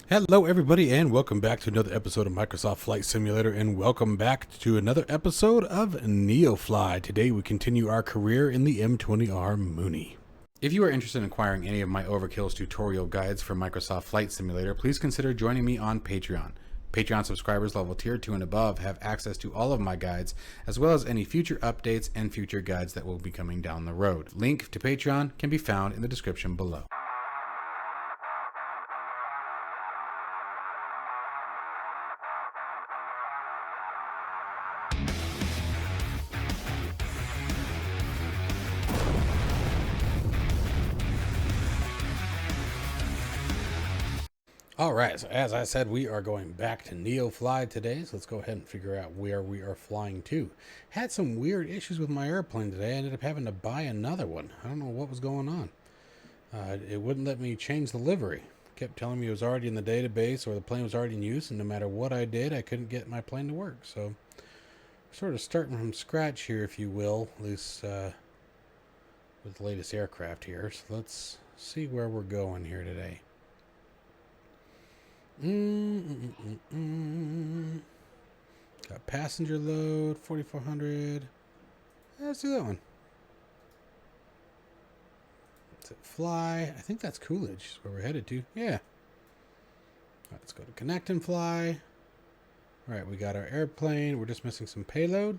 Hello everybody and welcome back to another episode of Microsoft Flight Simulator, and welcome back to another episode of NeoFly. Today we continue our career in the M20R Mooney. If you are interested in acquiring any of my Overkills tutorial guides for Microsoft Flight Simulator, please consider joining me on Patreon. Patreon subscribers level tier 2 and above have access to all of my guides, as well as any future updates and future guides that will be coming down the road. Link to Patreon can be found in the description below. Alright, so as I said, we are going back to NeoFly today, so let's go ahead and figure out where we are flying to. Had some weird issues with my airplane today. I ended up having to buy another one. I don't know what was going on. It wouldn't let me change the livery. Kept telling me it was already in the database or the plane was already in use, and no matter what I did, I couldn't get my plane to work. So, sort of starting from scratch here, if you will, at least with the latest aircraft here. So let's see where we're going here today. Got passenger load, 4,400. Let's do that one. Let's hit fly. I think that's Coolidge is where we're headed to. Yeah. All right, let's go to connect and fly. All right, we got our airplane. We're just missing some payload.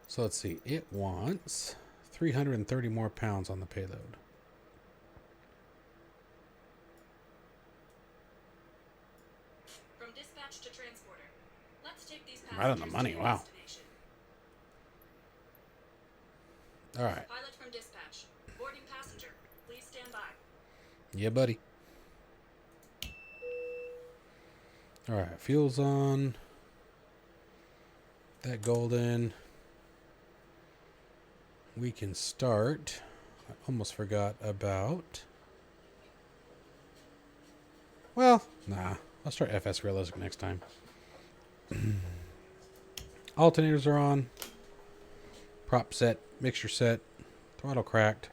So let's see. It wants 330 more pounds on the payload. To transporter. Let's take these right on the money, wow. Alright. Pilot from dispatch. Boarding passenger. Please stand by. Yeah, buddy. Alright, fuel's on. That golden. We can start. I almost forgot about. Well, nah. I'll start FS realistic next time. Alternators are on. Prop set. Mixture set. Throttle cracked.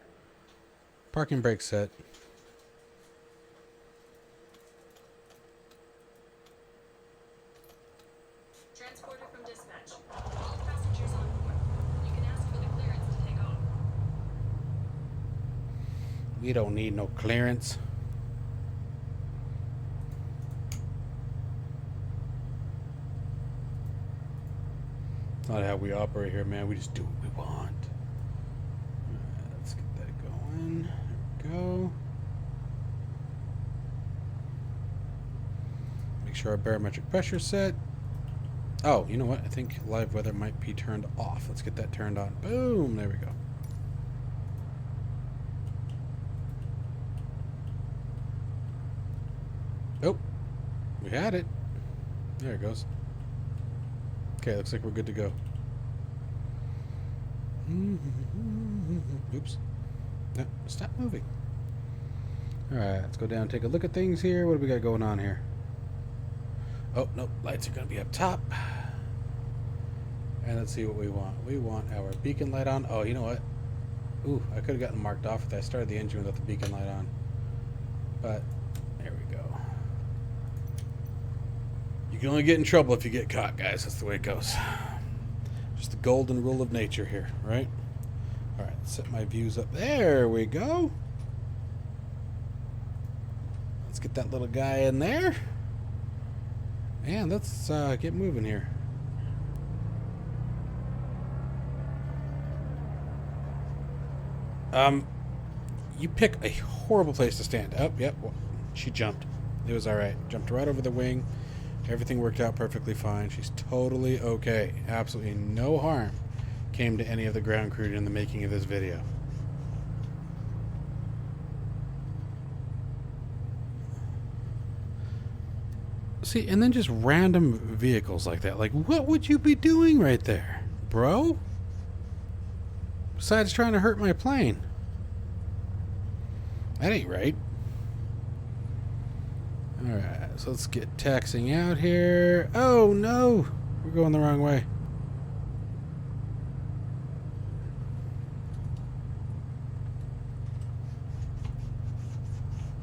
Parking brake set. Transporter from dispatch. All passengers on board. You can ask for the clearance to take off. We don't need no clearance. Not how we operate here, man. We just do what we want. Alright, let's get that going. There we go. Make sure our barometric pressure set. Oh, you know what? I think live weather might be turned off. Let's get that turned on. Boom! There we go. Oh, we had it. There it goes. Okay, looks like we're good to go. Oops. No, stop moving. Alright, let's go down and take a look at things here. What do we got going on here? Oh, nope. Lights are going to be up top. And let's see what we want. We want our beacon light on. Oh, you know what? Ooh, I could have gotten marked off if I started the engine without the beacon light on. But, there we go. You can only get in trouble if you get caught, guys. That's the way it goes. Just the golden rule of nature here, right? All right, set my views up. There we go. Let's get that little guy in there. And let's get moving here. You pick a horrible place to stand. Oh, yep. Well, she jumped. It was all right. Jumped right over the wing. Everything worked out perfectly fine. She's totally okay. Absolutely no harm came to any of the ground crew in the making of this video. See, and then just random vehicles like that. Like, what would you be doing right there, bro? Besides trying to hurt my plane. That ain't right. Alright, so let's get taxiing out here. Oh no! We're going the wrong way.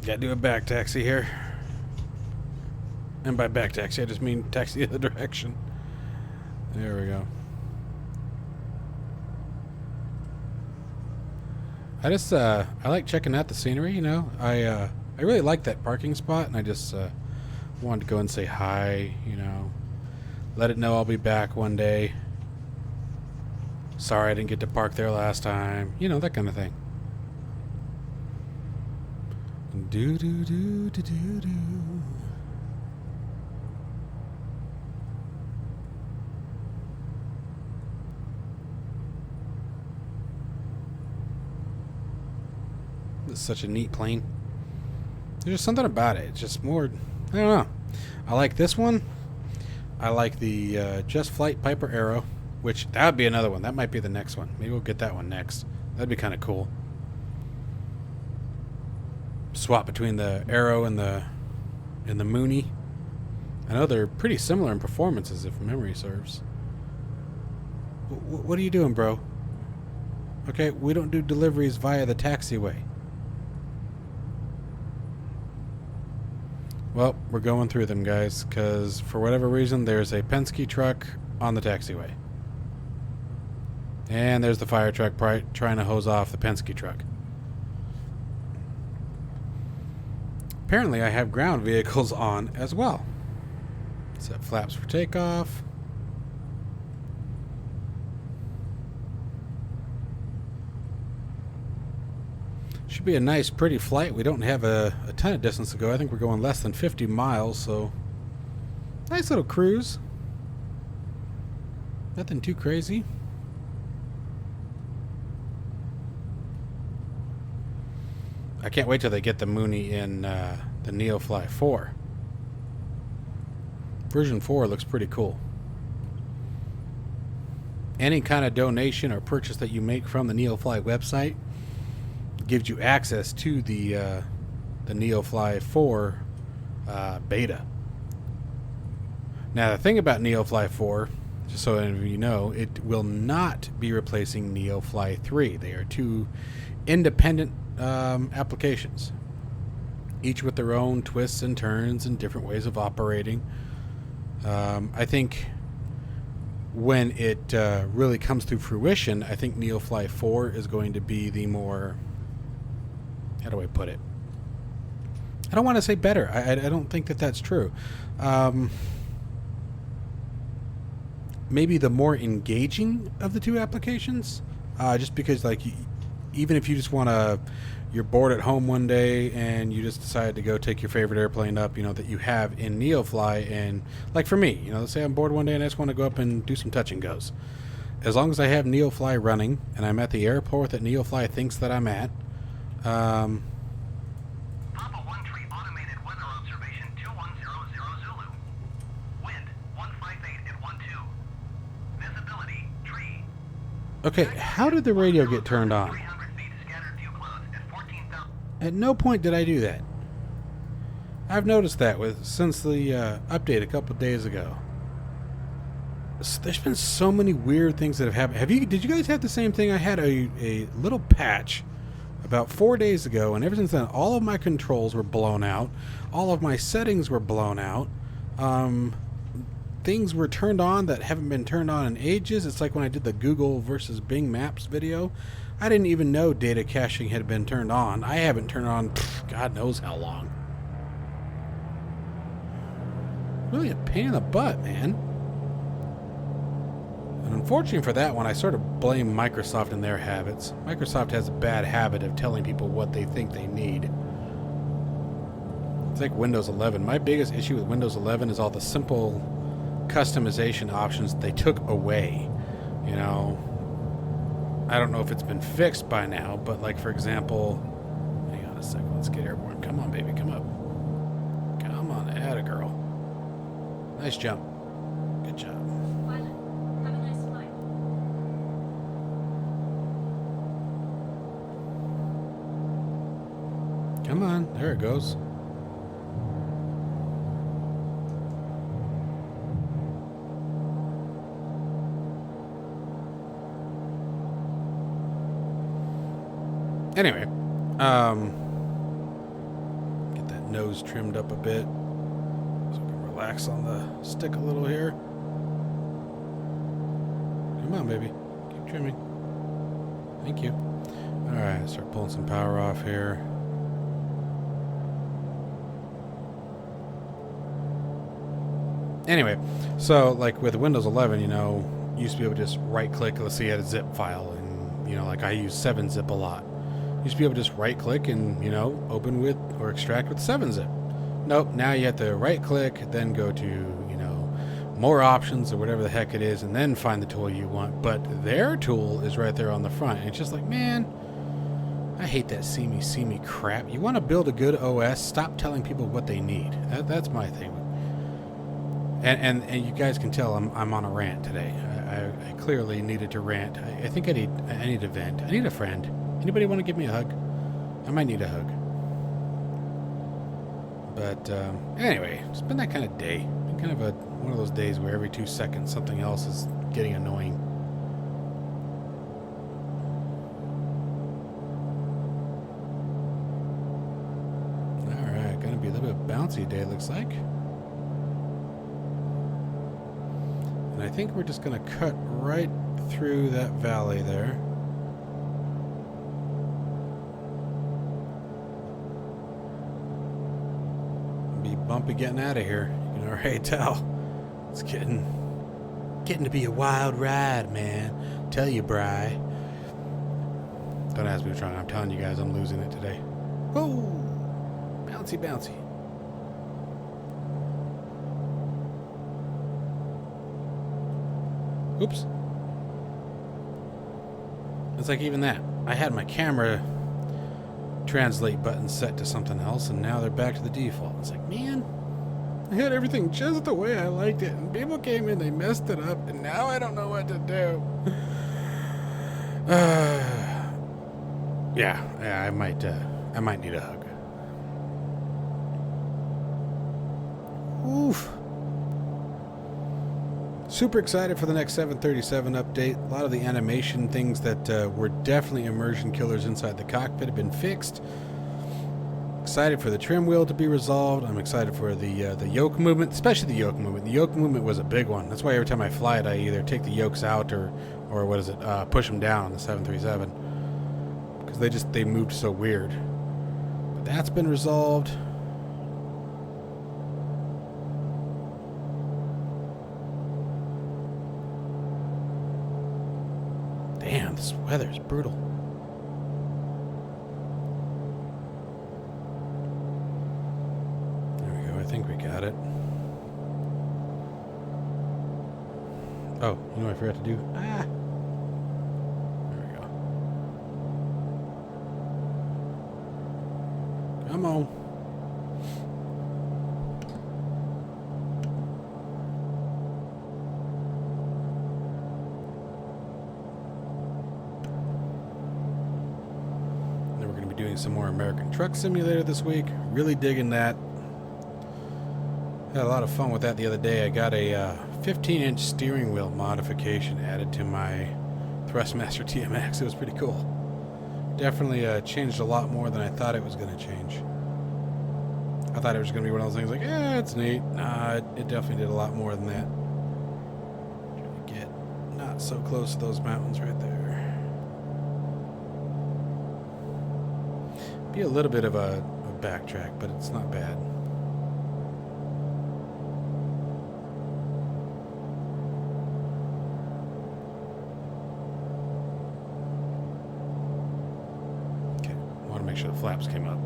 Gotta do a back taxi here. And by back taxi, I just mean taxi the other direction. There we go. I like checking out the scenery, you know. I really like that parking spot, and I just wanted to go and say hi, you know. Let it know I'll be back one day. Sorry I didn't get to park there last time. You know, that kind of thing. Do do do do do do. This is such a neat plane. There's just something about it. It's just more, I don't know. I like this one. I like the Just Flight Piper Arrow, which that would be another one. That might be the next one. Maybe we'll get that one next. That'd be kind of cool. Swap between the Arrow and the Mooney. I know they're pretty similar in performances, if memory serves. What are you doing, bro? Okay, we don't do deliveries via the taxiway. Well, we're going through them, guys, because for whatever reason, there's a Penske truck on the taxiway. And there's the fire truck trying to hose off the Penske truck. Apparently, I have ground vehicles on as well. Set flaps for takeoff. Should be a nice, pretty flight. We don't have a ton of distance to go. I think we're going less than 50 miles, so nice little cruise. Nothing too crazy. I can't wait till they get the Mooney in the NeoFly 4. Version 4 looks pretty cool. Any kind of donation or purchase that you make from the NeoFly website gives you access to the NeoFly 4 beta. Now, the thing about NeoFly 4, just so any of you know, it will not be replacing NeoFly 3. They are two independent applications, each with their own twists and turns and different ways of operating. I think when it really comes to fruition, I think NeoFly 4 is going to be the more, how do I put it? I don't want to say better. I don't think that that's true. Maybe the more engaging of the two applications, just because, like, even if you just want to, you're bored at home one day and you just decide to go take your favorite airplane up, you know, that you have in NeoFly, and like for me, you know, let's say I'm bored one day and I just want to go up and do some touch and goes. As long as I have NeoFly running and I'm at the airport that NeoFly thinks that I'm at, Papa 1 tree automated weather observation 2100 Zulu. Wind 158 at 12. Visibility tree. okay, how did the radio get turned on? 300 feet scattered few clouds at 14,000. At no point did I do that. I've noticed that since the update a couple of days ago. There's been so many weird things that have happened. Did you guys have the same thing? I had a little patch about 4 days ago, and ever since then, all of my controls were blown out. All of my settings were blown out. Things were turned on that haven't been turned on in ages. It's like when I did the Google versus Bing Maps video. I didn't even know data caching had been turned on. I haven't turned on God knows how long. Really a pain in the butt, man. And unfortunately for that one, I sort of blame Microsoft and their habits. Microsoft has a bad habit of telling people what they think they need. It's like Windows 11. My biggest issue with Windows 11 is all the simple customization options that they took away. You know, I don't know if it's been fixed by now, but like, for example, hang on a second, let's get airborne. Come on, baby, come up. Come on, atta girl. Nice jump. Good job. Pilot, have a nice flight. Come on, there it goes. Anyway, nose trimmed up a bit. So I can relax on the stick a little here. Come on, baby. Keep trimming. Thank you. Alright, start pulling some power off here. Anyway, so like with Windows 11, you know, you used to be able to just right click, let's say you had a zip file, and you know, like I use 7-zip a lot. You used to be able to just right click and, you know, open with or extract with 7-zip. Nope, now you have to right click, then go to, you know, more options or whatever the heck it is, and then find the tool you want. But their tool is right there on the front. And it's just like, man, I hate that see me crap. You want to build a good OS, stop telling people what they need. That's my thing. And you guys can tell I'm on a rant today. I clearly needed to rant. I think I need a vent. I need a friend. Anybody want to give me a hug? I might need a hug. But anyway, it's been that kind of day. Been kind of one of those days where every 2 seconds something else is getting annoying. All right, gonna be a little bit bouncy day, looks like. And I think we're just going to cut right through that valley there. Be bumpy getting out of here. You can already tell. It's getting to be a wild ride, man. Tell you, Bri. Don't ask me what's wrong. I'm telling you guys, I'm losing it today. Whoa! Bouncy, bouncy. Oops. It's like even that. I had my camera translate button set to something else, and now they're back to the default. It's like, man, I had everything just the way I liked it, and people came in, they messed it up, and now I don't know what to do. Yeah, I might need a hug. Oof. Super excited for the next 737 update. A lot of the animation things that were definitely immersion killers inside the cockpit have been fixed. Excited for the trim wheel to be resolved. I'm excited for the yoke movement, especially the yoke movement. The yoke movement was a big one. That's why every time I fly it, I either take the yokes out or what is it, push them down on the 737. Because they moved so weird. But that's been resolved. Damn, this weather is brutal. There we go. I think we got it. Oh, you know what I forgot to do? There we go. Come on. Doing some more American Truck Simulator this week. Really digging that. Had a lot of fun with that the other day. I got a 15-inch steering wheel modification added to my Thrustmaster TMX. It was pretty cool. Definitely changed a lot more than I thought it was going to change. I thought it was going to be one of those things like, yeah, it's neat. Nah, it definitely did a lot more than that. Trying to get not so close to those mountains right there. Be a little bit of a backtrack, but it's not bad. Okay, I want to make sure the flaps came up.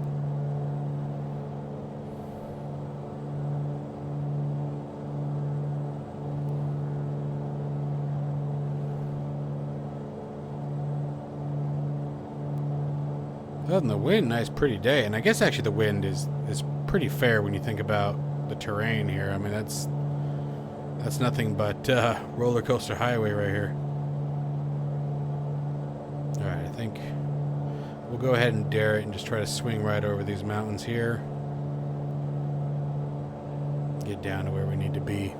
Other than the wind, nice pretty day. And I guess actually the wind is pretty fair when you think about the terrain here. I mean, that's nothing but roller coaster highway right here. Alright, I think we'll go ahead and dare it and just try to swing right over these mountains here. Get down to where we need to be.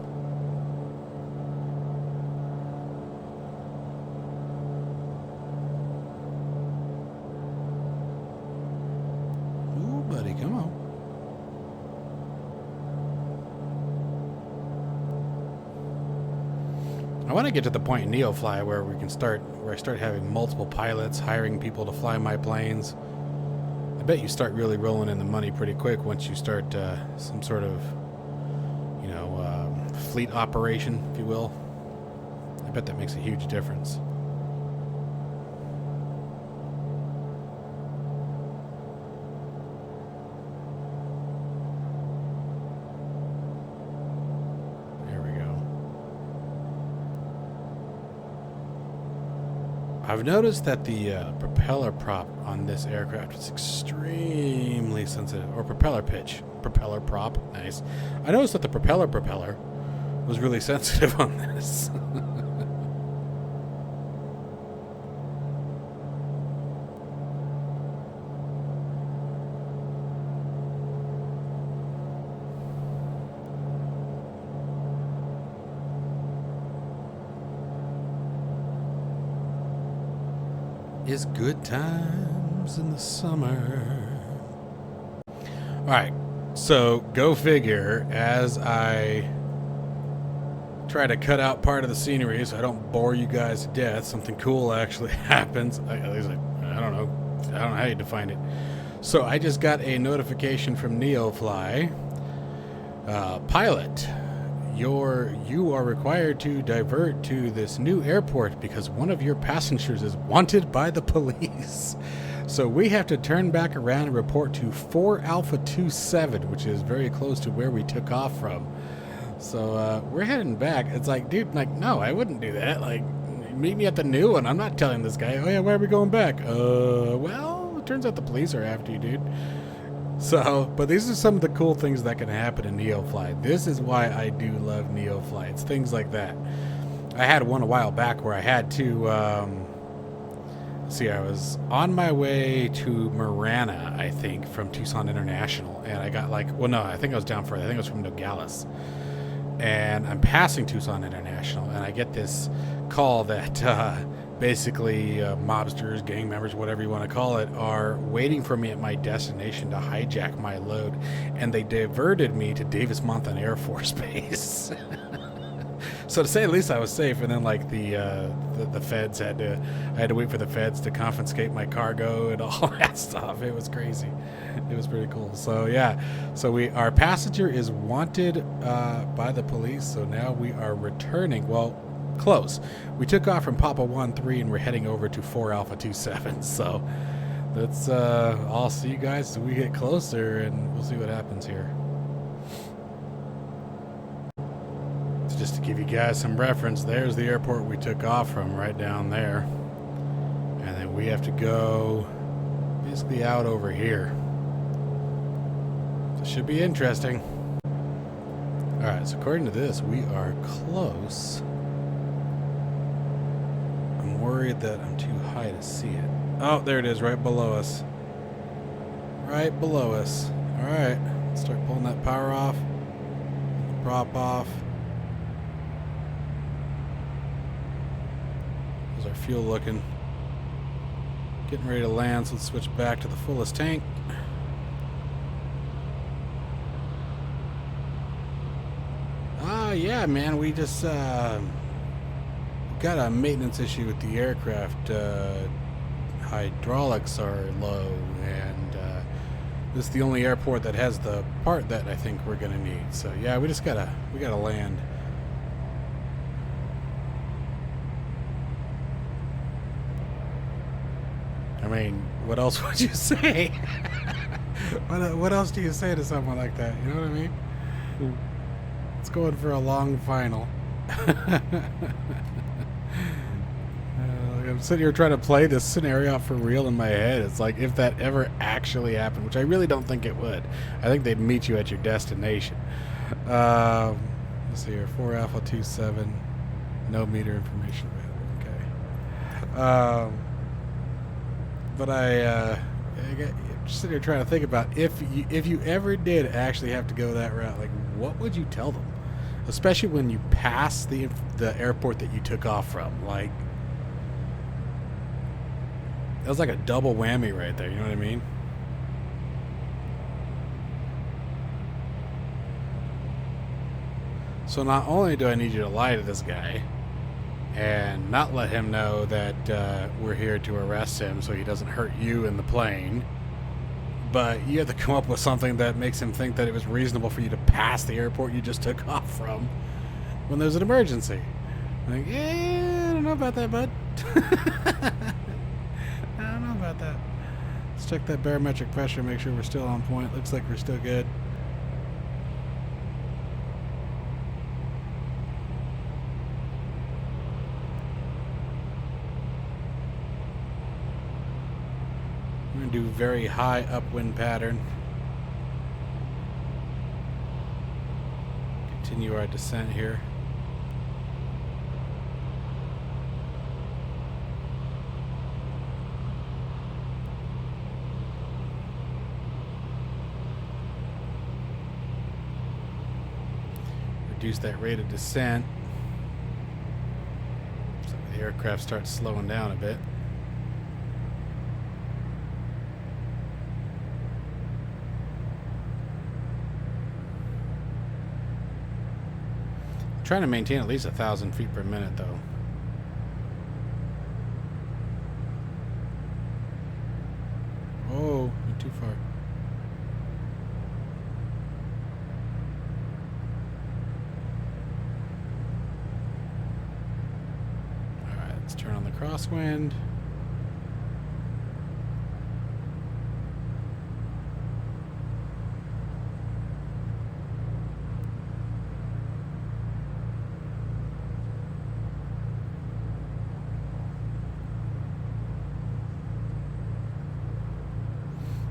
Come on. I want to get to the point in NeoFly where I start having multiple pilots, hiring people to fly my planes. I bet you start really rolling in the money pretty quick once you start some sort of, you know, fleet operation, if you will. I bet that makes a huge difference. I've noticed that the propeller prop on this aircraft is extremely sensitive, or propeller pitch. Propeller prop, nice. I noticed that the propeller was really sensitive on this. Is good times in the summer. Alright, so go figure, as I try to cut out part of the scenery so I don't bore you guys to death, something cool actually happens. At least I don't know how you define it. So I just got a notification from NeoFly. Pilot, you are required to divert to this new airport because one of your passengers is wanted by the police. So we have to turn back around and report to 4 Alpha 27, which is very close to where we took off from. So we're heading back. It's like, dude, like, no, I wouldn't do that. Like, meet me at the new one. I'm not telling this guy, oh yeah, why are we going back? Well, it turns out the police are after you, dude. So, but these are some of the cool things that can happen in NeoFly. This is why I do love NeoFly. It's things like that. I had one a while back where I had to, I was on my way to Marana, I think, from Tucson International. And I got like, well, no, I think I was down further. I think I was from Nogales. And I'm passing Tucson International. And I get this call that, basically mobsters, gang members, whatever you want to call it, are waiting for me at my destination to hijack my load, and they diverted me to Davis-Monthan Air Force Base. So to say the least, I was safe. And then like the feds I had to wait for the feds to confiscate my cargo and all that stuff. It was crazy. It was pretty cool. So yeah, so our passenger is wanted by the police. So now we are returning. Well, close. We took off from Papa 1-3 and we're heading over to 4 Alpha 27. So that's I'll see you guys as we get closer and we'll see what happens here. So just to give you guys some reference, there's the airport we took off from, right down there. And then we have to go basically out over here. So it should be interesting. Alright, so according to this, we are close. Worried that I'm too high to see it. Oh, there it is, right below us. Right below us. Alright, let's start pulling that power off. Prop off. How's our fuel looking? Getting ready to land, so let's switch back to the fullest tank. Yeah, man, we just got a maintenance issue with the aircraft. Hydraulics are low, and this is the only airport that has the part that I think we're gonna need. So yeah, we gotta land. I mean, what else would you say? What else do you say to someone like that? You know what I mean? It's going for a long final. I'm sitting here trying to play this scenario out for real in my head. It's like, if that ever actually happened, which I really don't think it would. I think they'd meet you at your destination. Let's see here, 4 Alpha 27, no meter information available. Okay. But I'm just sitting here trying to think about if you ever did actually have to go that route, like, what would you tell them? Especially when you pass the airport that you took off from. Like, that was like a double whammy right there, you know what I mean? So not only do I need you to lie to this guy, and not let him know that we're here to arrest him so he doesn't hurt you in the plane. But you have to come up with something that makes him think that it was reasonable for you to pass the airport you just took off from when there's an emergency. Like, I don't know about that, bud. I don't know about that. Let's check that barometric pressure, make sure we're still on point. Looks like we're still good. We're going to do very high upwind pattern. Continue our descent here. Reduce that rate of descent so the aircraft starts slowing down a bit. Trying to maintain at least 1,000 feet per minute, though. Oh, went too far. All right, let's turn on the crosswind.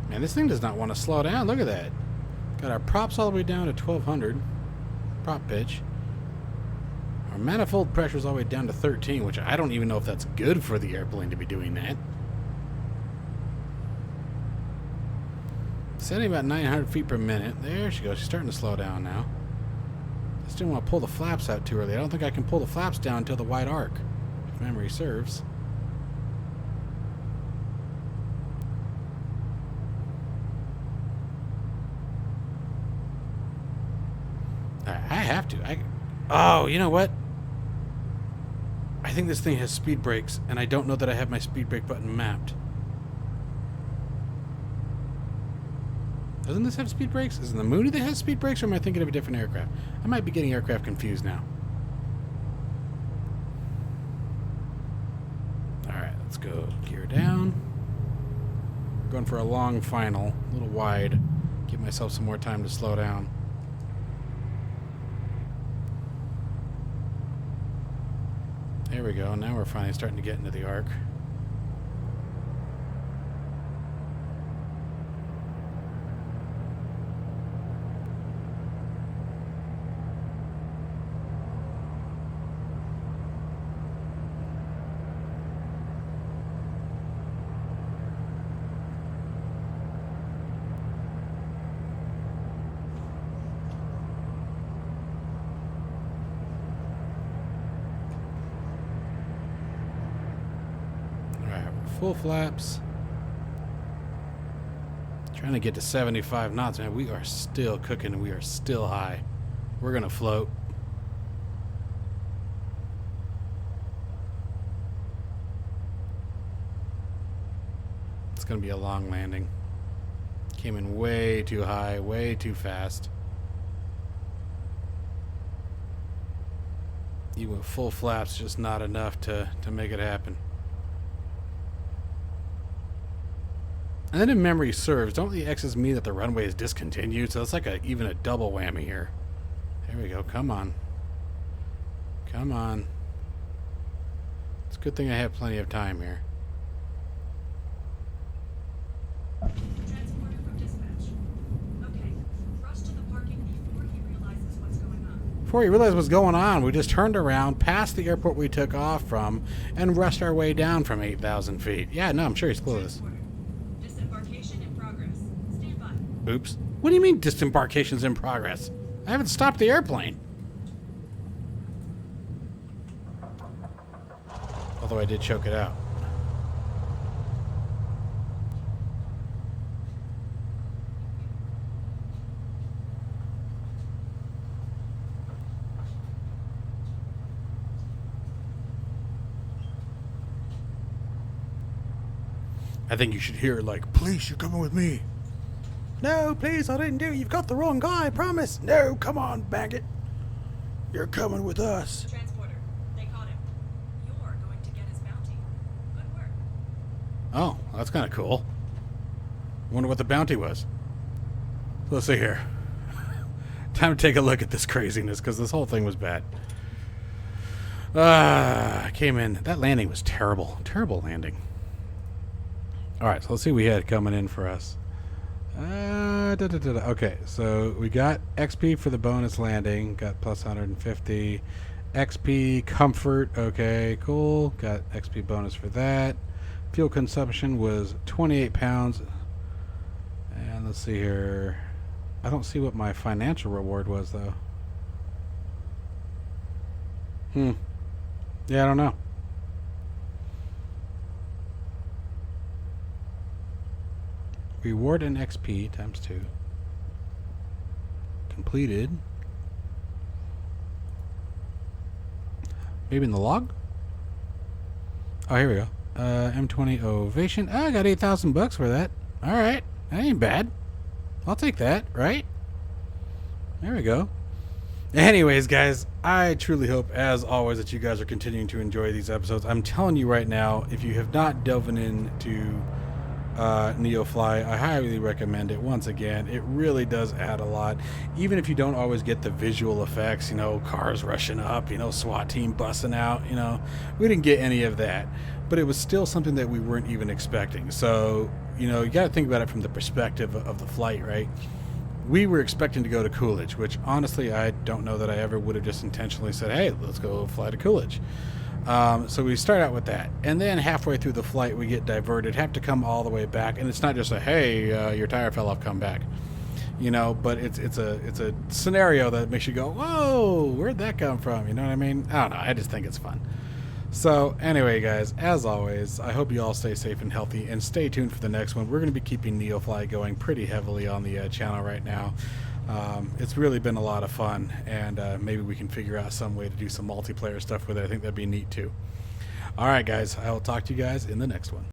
Man, this thing does not want to slow down. Look at that. Got our props all the way down to 1200 prop pitch. Our manifold pressure is all the way down to 13, which I don't even know if that's good for the airplane to be doing that. Setting about 900 feet per minute. There she goes. She's starting to slow down now. Just didn't want to pull the flaps out too early. I don't think I can pull the flaps down until the wide arc, if memory serves. I have to. Oh, you know what? I think this thing has speed brakes, and I don't know that I have my speed brake button mapped. Doesn't this have speed brakes? Is it the Mooney that has speed brakes, or am I thinking of a different aircraft? I might be getting aircraft confused now. Alright, let's go gear down. We're going for a long final, a little wide. Give myself some more time to slow down. There we go. Now we're finally starting to get into the arc. Full flaps. Trying to get to 75 knots, man. We are still cooking and we are still high. We're gonna float. It's gonna be a long landing. Came in way too high, way too fast. Even with full flaps, just not enough to make it happen. And then if memory serves, don't the X's mean that the runway is discontinued? So it's like even a double whammy here. There we go. Come on. Come on. It's a good thing I have plenty of time here. Transporter from dispatch. Okay, rush to the parking before he realizes what's going on. Before he realized what's going on, we just turned around, passed the airport we took off from, and rushed our way down from 8,000 feet. Yeah, no, I'm sure he's clueless. Disembarkation in progress. Stand by. Oops. What do you mean disembarkation's in progress? I haven't stopped the airplane. Although I did choke it out. I think you should hear like, "Please, you're coming with me." No, please, I didn't do it. You've got the wrong guy, I promise. No, come on, maggot. You're coming with us. Transporter, they caught him. You're going to get his bounty. Good work. Oh, that's kind of cool. Wonder what the bounty was. So let's see here. Time to take a look at this craziness, because this whole thing was bad. I came in. That landing was terrible. Terrible landing. All right, so let's see what we had coming in for us. Okay, so we got XP for the bonus landing. Got plus 150. XP comfort. Okay, cool. Got XP bonus for that. Fuel consumption was 28 pounds. And let's see here. I don't see what my financial reward was, though. Yeah, I don't know. Reward and XP times 2. Completed. Maybe in the log? Oh, here we go. M20 Ovation. Oh, I got 8,000 bucks for that. All right. That ain't bad. I'll take that, right? There we go. Anyways, guys, I truly hope, as always, that you guys are continuing to enjoy these episodes. I'm telling you right now, if you have not delved into NeoFly, I highly recommend it. Once again, it really does add a lot. Even if you don't always get the visual effects, you know, cars rushing up, you know, SWAT team busting out, you know, we didn't get any of that. But it was still something that we weren't even expecting. So, you know, you got to think about it from the perspective of the flight, right? We were expecting to go to Coolidge, which honestly, I don't know that I ever would have just intentionally said, hey, let's go fly to Coolidge. So we start out with that. And then halfway through the flight, we get diverted, have to come all the way back. And it's not just a, hey, your tire fell off, come back. You know, but it's a scenario that makes you go, whoa, where'd that come from? You know what I mean? I don't know. I just think it's fun. So anyway, guys, as always, I hope you all stay safe and healthy, and stay tuned for the next one. We're going to be keeping NeoFly going pretty heavily on the channel right now. It's really been a lot of fun, and maybe we can figure out some way to do some multiplayer stuff with it. I think that'd be neat too. All right, guys, I will talk to you guys in the next one.